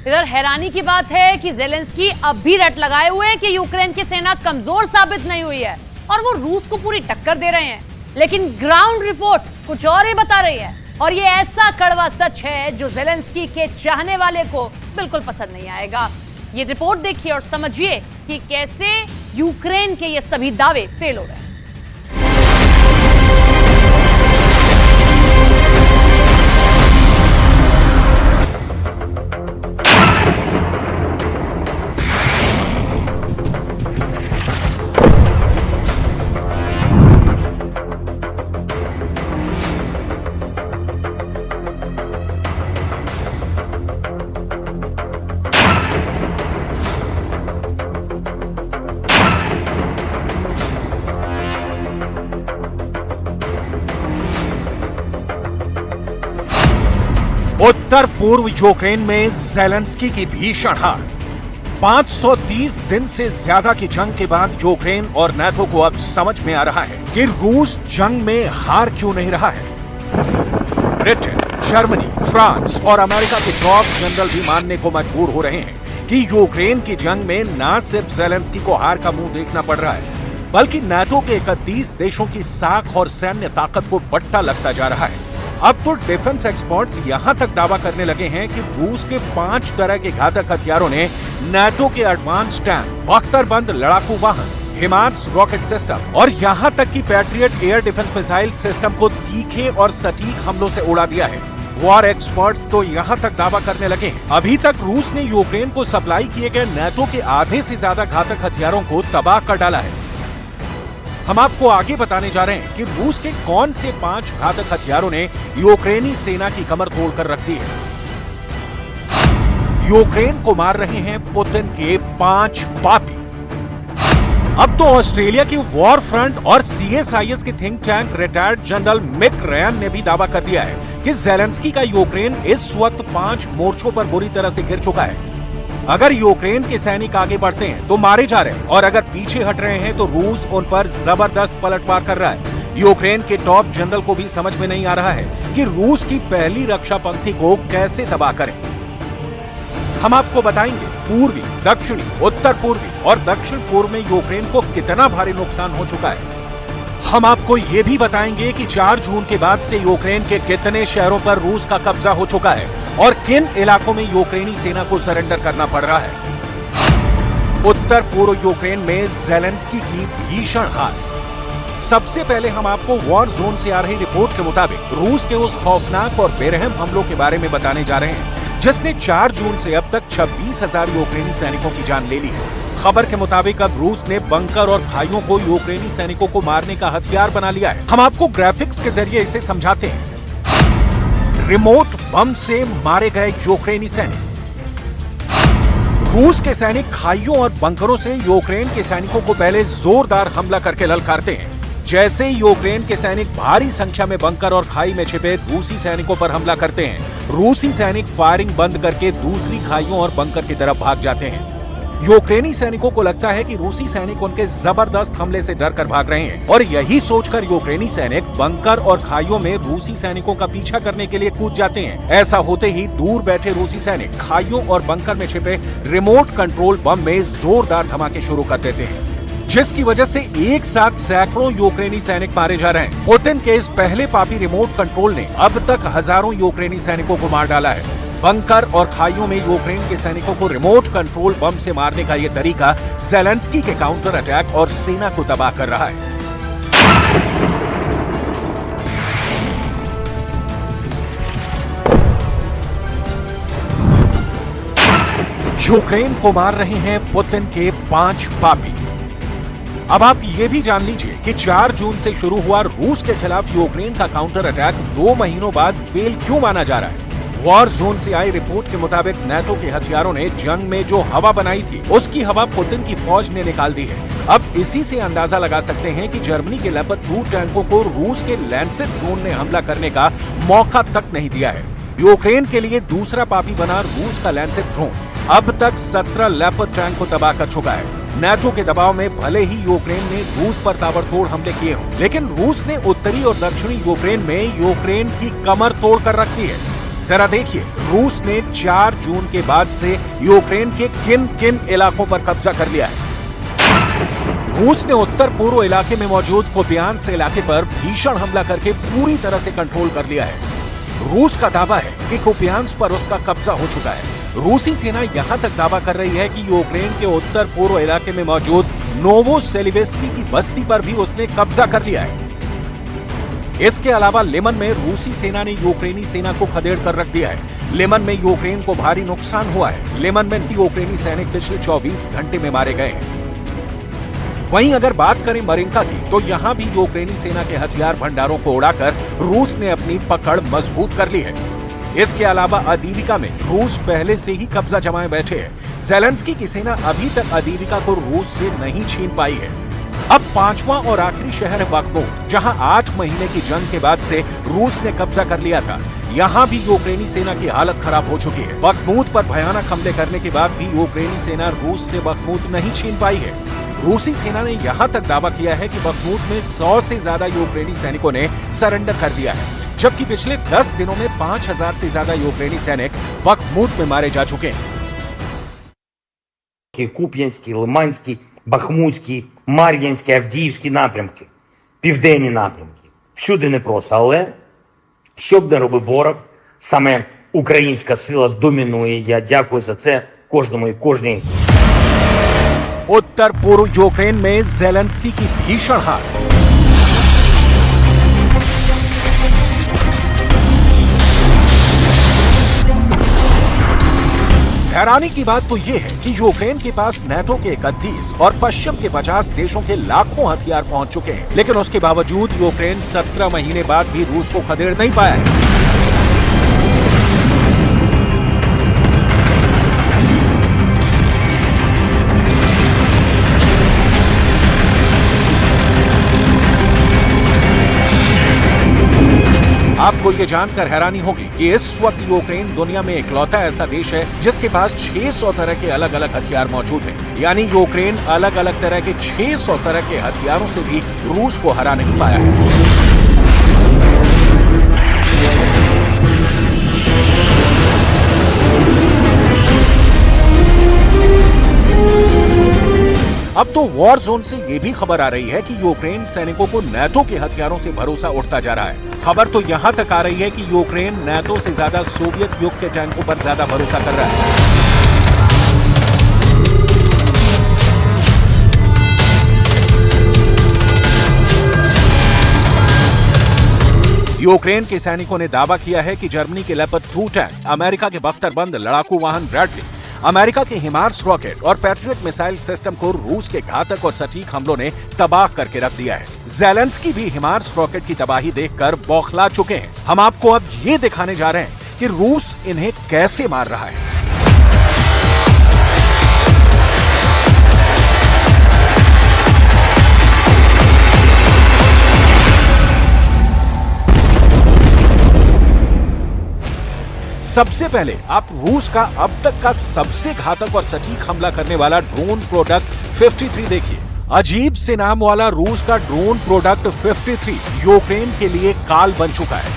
इधर हैरानी की बात है कि ज़ेलेंस्की अब भी रट लगाए हुए हैं कि यूक्रेन की सेना कमजोर साबित नहीं हुई है और वो रूस को पूरी टक्कर दे रहे हैं, लेकिन ग्राउंड रिपोर्ट कुछ और ही बता रही है। और ये ऐसा कड़वा सच है जो ज़ेलेंस्की के चाहने वाले को बिल्कुल पसंद नहीं आएगा। ये रिपोर्ट देखिए और समझिए कि कैसे यूक्रेन के ये सभी दावे फेल हो रहे हैं। उत्तर पूर्व यूक्रेन में ज़ेलेंस्की की भीषण हार। 530 दिन से ज्यादा की जंग के बाद यूक्रेन और नाटो को अब समझ में आ रहा है कि रूस जंग में हार क्यों नहीं रहा है। ब्रिटेन, जर्मनी, फ्रांस और अमेरिका के टॉप जनरल भी मानने को मजबूर हो रहे हैं कि यूक्रेन की जंग में न सिर्फ ज़ेलेंस्की को हार का मुंह देखना पड़ रहा है, बल्कि नाटो के 31 देशों की साख और सैन्य ताकत को बट्टा लगता जा रहा है। अब तो डिफेंस एक्सपर्ट्स यहां तक दावा करने लगे हैं कि रूस के 5 तरह के घातक हथियारों ने नाटो के एडवांस टैंक, बख्तरबंद लड़ाकू वाहन, हिमार्स रॉकेट सिस्टम और यहां तक कि patriot air defence missile system को तीखे और सटीक हमलों से उड़ा दिया है। वॉर एक्सपर्ट्स तो यहां तक दावा करने लगे हैं अभी तक रूस ने यूक्रेन को सप्लाई किए गए नाटो के आधे से ज्यादा घातक हथियारों को तबाह कर डाला है। हम आपको आगे बताने जा रहे हैं कि रूस के कौन से 5 घातक हथियारों ने यूक्रेनी सेना की कमर तोड़ कर रख दी है। यूक्रेन को मार रहे हैं पुतिन के 5 पापी। अब तो ऑस्ट्रेलिया की वॉर फ्रंट और सीएसआईएस के think tank retired general Mick Ryan ने भी दावा कर दिया है कि ज़ेलेंस्की का यूक्रेन इस वक्त 5 मोर्चों पर बुरी तरह से गिर चुका है। अगर यूक्रेन के सैनिक आगे बढ़ते हैं तो मारे जा रहे हैं और अगर पीछे हट रहे हैं तो रूस उन पर जबरदस्त पलटवार कर रहा है। यूक्रेन के टॉप जनरल को भी समझ में नहीं आ रहा है कि रूस की पहली रक्षा पंक्ति को कैसे तबाह करें। हम आपको बताएंगे पूर्वी, दक्षिणी, उत्तर पूर्वी और दक्षिण पूर्व में यूक्रेन को कितना भारी नुकसान हो चुका है। हम आपको ये भी बताएंगे कि 4 जून के बाद से यूक्रेन के कितने शहरों पर रूस का कब्जा हो चुका है और किन इलाकों में यूक्रेनी सेना को सरेंडर करना पड़ रहा है। उत्तर पूर्व यूक्रेन में ज़ेलेंस्की की भीषण हार। सबसे पहले हम आपको वॉर जोन से आ रही रिपोर्ट के मुताबिक रूस के उस खौफनाक और बेरहम हमलों के बारे में बताने जा रहे हैं जिसने 4 जून से अब तक 26,000 यूक्रेनी सैनिकों की जान ले ली है। खबर के मुताबिक अब रूस ने बंकर और खाइयों को यूक्रेनी सैनिकों को मारने का हथियार बना लिया है। हम आपको ग्राफिक्स के जरिए इसे समझाते हैं। रिमोट बम से मारे गए यूक्रेनी सैनिक। रूस के सैनिक खाइयों और बंकरों से यूक्रेन के सैनिकों को पहले जोरदार हमला करके ललकारते हैं। जैसे ही यूक्रेन के सैनिक भारी संख्या में बंकर और खाई में छिपे रूसी सैनिकों पर हमला करते हैं, रूसी सैनिक फायरिंग बंद करके दूसरी खाइयों और बंकर की तरफ भाग जाते हैं। यूक्रेनी सैनिकों को लगता है कि रूसी सैनिक उनके जबरदस्त हमले से डर कर भाग रहे हैं और यही सोचकर यूक्रेनी सैनिक बंकर और खाइयों में रूसी सैनिकों का पीछा करने के लिए कूद जाते हैं। ऐसा होते ही दूर बैठे रूसी सैनिक खाइयों और बंकर में छिपे रिमोट कंट्रोल बम में जोरदार धमाके शुरू कर देते हैं, जिसकी वजह से एक साथ सैकड़ों यूक्रेनी सैनिक मारे जा रहे हैं। पुतिन के इस पहले पापी रिमोट कंट्रोल ने अब तक हजारों यूक्रेनी सैनिकों को मार डाला है। बंकर और खाइयों में यूक्रेन के सैनिकों को रिमोट कंट्रोल बम से मारने का यह तरीका ज़ेलेंस्की के काउंटर अटैक और सेना को तबाह कर रहा है। यूक्रेन को मार रहे हैं पुतिन के 5 पापी। अब आप ये भी जान लीजिए कि 4 जून से शुरू हुआ रूस के खिलाफ यूक्रेन का काउंटर अटैक 2 महीनों बाद फेल क्यों माना जा रहा है। वॉर जोन से आई रिपोर्ट के मुताबिक नाटो के हथियारों ने जंग में जो हवा बनाई थी उसकी हवा पुतिन की फौज ने निकाल दी है। अब इसी से अंदाजा लगा सकते हैं कि जर्मनी के लेपर्ड 2 टैंकों को रूस के लैंसेट ड्रोन ने हमला करने का मौका तक नहीं दिया है। यूक्रेन के लिए दूसरा पापी बना रूस का लैंसेट ड्रोन अब तक 17 लेपर्ड टैंक को तबाह कर चुका है। नाटो के दबाव में भले ही यूक्रेन ने रूस पर ताबड़तोड़ हमले किए हों, लेकिन रूस ने उत्तरी और दक्षिणी यूक्रेन में यूक्रेन की कमर तोड़ कर रखी है। जरा देखिए रूस ने 4 जून के बाद से यूक्रेन के किन किन इलाकों पर कब्जा कर लिया है। रूस ने उत्तर पूर्व इलाके में मौजूद कुपियांस्क इलाके पर भीषण हमला करके पूरी तरह से कंट्रोल कर लिया है। रूस का दावा है कि कुपियांस्क पर उसका कब्जा हो चुका है। रूसी सेना यहां तक दावा कर रही है कि यूक्रेन के उत्तर पूर्व इलाके में मौजूद नोवोसेलिवेस्की की बस्ती पर भी उसने कब्जा कर लिया है। इसके अलावा लिमन में रूसी सेना ने यूक्रेनी सेना को खदेड़ कर रख दिया है। लिमन में यूक्रेन को भारी नुकसान हुआ है। लिमन में यूक्रेनी सैनिक पिछले 24 घंटे में मारे गए हैं। वहीं अगर बात करें मरिंका की, तो यहां भी यूक्रेनी सेना के हथियार भंडारों को उड़ाकर रूस ने अपनी पकड़ मजबूत कर ली है। इसके अलावा अदीविका में रूस पहले से ही कब्जा जमाए बैठे है। ज़ेलेंस्की की सेना अभी तक अदीविका को रूस से नहीं छीन पाई है। अब 5वां और आखिरी शहर है बख्मूत, जहां 8 महीने की जंग के बाद से रूस ने कब्जा कर लिया था। यहां भी यूक्रेनी सेना की हालत खराब हो चुकी है। बख्मूत पर भयानक हमले करने के बाद भी यूक्रेनी सेना रूस से बख्मूत नहीं छीन पाई है। रूसी सेना ने यहां तक दावा किया है कि बख्मूत में 100 से ज्यादा यूक्रेनी सैनिकों ने सरेंडर कर दिया है, जबकि पिछले 10 दिनों में 5000 से ज्यादा यूक्रेनी सैनिक बख्मूत में मारे जा चुके हैं। Куп'янський, Лиманський, Бахмутський, Мар'їнський, Авдіївський напрямки, південні напрямки. Всюди непросто, але що б не робив ворог, саме українська сила домінує. Я дякую за це кожному і кожній. उत्तर पूर्व यूक्रेन में ज़ेलेंस्की की भीषण हार। हैरानी की बात तो यह है कि यूक्रेन के पास नेटो के 31 और पश्चिम के 50 देशों के लाखों हथियार पहुंच चुके हैं, लेकिन उसके बावजूद यूक्रेन 17 महीने बाद भी रूस को खदेड़ नहीं पाया है। आपको ये जानकर हैरानी होगी कि इस वक्त यूक्रेन दुनिया में इकलौता ऐसा देश है जिसके पास 600 तरह के अलग अलग हथियार मौजूद हैं। यानी यूक्रेन अलग अलग तरह के 600 तरह के हथियारों से भी रूस को हरा नहीं पाया है। अब तो वॉर जोन से ये भी खबर आ रही है कि यूक्रेन सैनिकों को नेटो के हथियारों से भरोसा उठता जा रहा है। खबर तो यहां तक आ रही है कि यूक्रेन नेटो से ज्यादा सोवियत युग के टैंकों पर ज्यादा भरोसा कर रहा है। यूक्रेन के सैनिकों ने दावा किया है कि जर्मनी के लेपर्ड 2 टैंक, अमेरिका के बख्तरबंद लड़ाकू वाहन ब्रैडली, अमेरिका के हिमार्स रॉकेट और पैट्रियट मिसाइल सिस्टम को रूस के घातक और सटीक हमलों ने तबाह करके रख दिया है। ज़ेलेंस्की भी हिमार्स रॉकेट की तबाही देखकर बौखला चुके हैं। हम आपको अब ये दिखाने जा रहे हैं कि रूस इन्हें कैसे मार रहा है। सबसे पहले आप रूस का अब तक का सबसे घातक और सटीक हमला करने वाला ड्रोन प्रोडक्ट 53 देखिए। अजीब से नाम वाला रूस का ड्रोन प्रोडक्ट 53 यूक्रेन के लिए काल बन चुका है।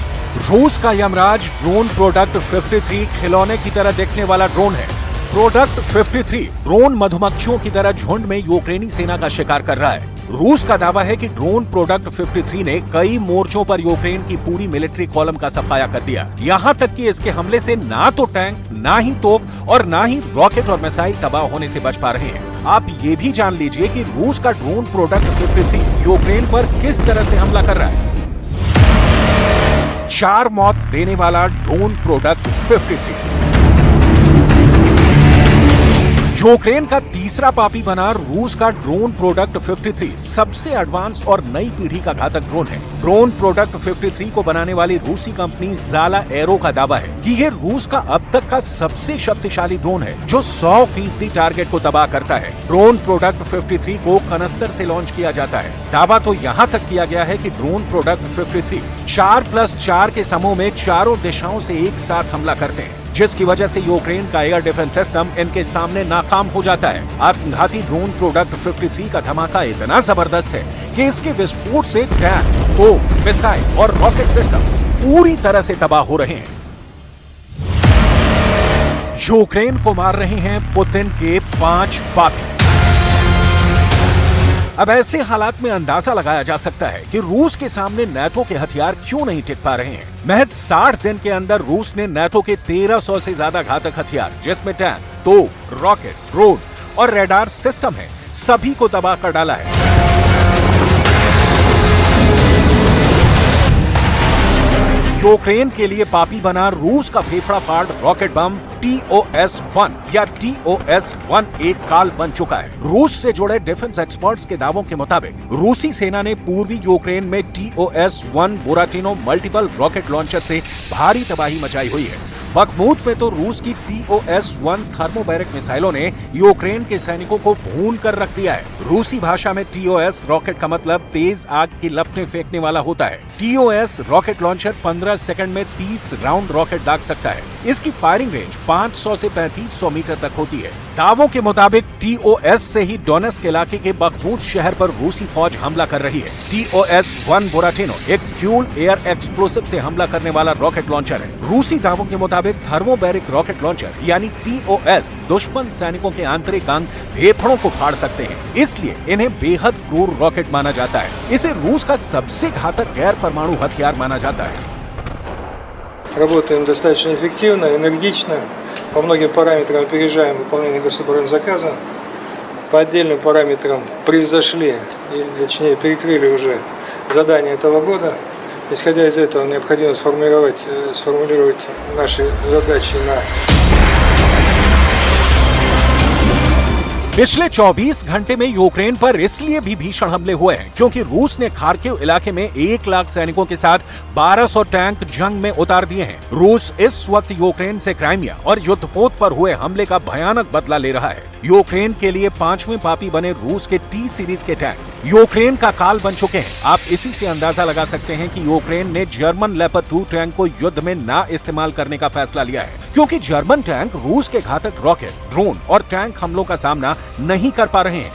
रूस का यमराज ड्रोन प्रोडक्ट 53 खिलौने की तरह दिखने वाला ड्रोन है। प्रोडक्ट 53 ड्रोन मधुमक्खियों की तरह झुंड में यूक्रेनी सेना का शिकार कर रहा है। रूस का दावा है कि ड्रोन प्रोडक्ट 53 ने कई मोर्चों पर यूक्रेन की पूरी मिलिट्री कॉलम का सफाया कर दिया। यहाँ तक कि इसके हमले से ना तो टैंक, ना ही तोप और ना ही रॉकेट और मिसाइल तबाह होने से बच पा रहे हैं। आप ये भी जान लीजिए कि रूस का ड्रोन प्रोडक्ट 53 यूक्रेन पर किस तरह से हमला कर रहा है। 4 मौत देने वाला ड्रोन प्रोडक्ट 53। यूक्रेन का तीसरा पापी बना रूस का ड्रोन प्रोडक्ट 53 सबसे एडवांस और नई पीढ़ी का घातक ड्रोन है। ड्रोन प्रोडक्ट 53 को बनाने वाली रूसी कंपनी ज़ाला एरो का दावा है कि ये रूस का अब तक का सबसे शक्तिशाली ड्रोन है जो 100% टारगेट को तबाह करता है। ड्रोन प्रोडक्ट 53 को कनस्तर से लॉन्च किया जाता है। दावा तो यहाँ तक किया गया है कि ड्रोन प्रोडक्ट 53 4+4 के समूह में चारों दिशाओं से एक साथ हमला करते हैं, जिसकी वजह से यूक्रेन का एयर डिफेंस सिस्टम इनके सामने नाकाम हो जाता है। आत्मघाती ड्रोन प्रोडक्ट 53 का धमाका इतना जबरदस्त है कि इसके विस्फोट से टैंक, तोप, मिसाइल और रॉकेट सिस्टम पूरी तरह से तबाह हो रहे हैं। यूक्रेन को मार रहे हैं पुतिन के 5 पापी। अब ऐसे हालात में अंदाजा लगाया जा सकता है कि रूस के सामने नाटो के हथियार क्यों नहीं टिक पा रहे हैं। महज 60 दिन के अंदर रूस ने नाटो के 1300 से ज्यादा घातक हथियार, जिसमें टैंक, तोप, रॉकेट, ड्रोन और रडार सिस्टम है, सभी को तबाह कर डाला है। यूक्रेन के लिए पापी बना रूस का फेफड़ा फाड़ रॉकेट बम TOS-1 या TOS-1 एक काल बन चुका है। रूस से जुड़े डिफेंस एक्सपर्ट्स के दावों के मुताबिक रूसी सेना ने पूर्वी यूक्रेन में TOS-1 बुराटिनो मल्टीपल रॉकेट लॉन्चर से भारी तबाही मचाई हुई है। बखमूत में तो रूस की TOS-1 थर्मोबैरिक मिसाइलों ने यूक्रेन के सैनिकों को भून कर रख दिया है। रूसी भाषा में TOS रॉकेट का मतलब तेज आग की लपटें फेंकने वाला होता है। TOS रॉकेट लॉन्चर 15 सेकंड में 30 राउंड रॉकेट दाग सकता है। इसकी फायरिंग रेंज 500 से 3500 मीटर तक होती है। दावों के मुताबिक TOS से ही डोनेस्क इलाके के बखमूत शहर पर रूसी फौज हमला कर रही है। TOS-1 बुराटिनो एक फ्यूल एयर एक्सप्लोसिव से हमला करने वाला रॉकेट लॉन्चर है। रूसी दावों के मुताबिक थर्मोबैरिक रॉकेट लॉन्चर यानी TOS दुश्मन सैनिकों के आंतरिक अंग फेफड़ों को फाड़ सकते हैं, इसलिए इन्हें बेहद क्रूर रॉकेट माना जाता है। इसे रूस का सबसे घातक गैर परमाणु हथियार माना जाता है। Работаем достаточно эффективно, энергично. По многим параметрам опережаем выполнение государственного заказа. По отдельным параметрам превзошли, или точнее перекрыли уже задания этого года. Исходя из этого, необходимо сформулировать наши задачи на पिछले 24 घंटे में यूक्रेन पर इसलिए भी भीषण हमले हुए हैं क्योंकि रूस ने खार्किव इलाके में 1 लाख सैनिकों के साथ 1200 टैंक जंग में उतार दिए हैं। रूस इस वक्त यूक्रेन से क्राइमिया और युद्धपोत पर हुए हमले का भयानक बदला ले रहा है। यूक्रेन के लिए 5वें पापी बने रूस के T सीरीज के टैंक यूक्रेन का काल बन चुके हैं। आप इसी से अंदाजा लगा सकते हैं कि यूक्रेन ने जर्मन लेपर्ड 2 टैंक को युद्ध में ना इस्तेमाल करने का फैसला लिया है, क्योंकि जर्मन टैंक रूस के घातक रॉकेट, ड्रोन और टैंक हमलों का सामना नहीं कर पा रहे हैं।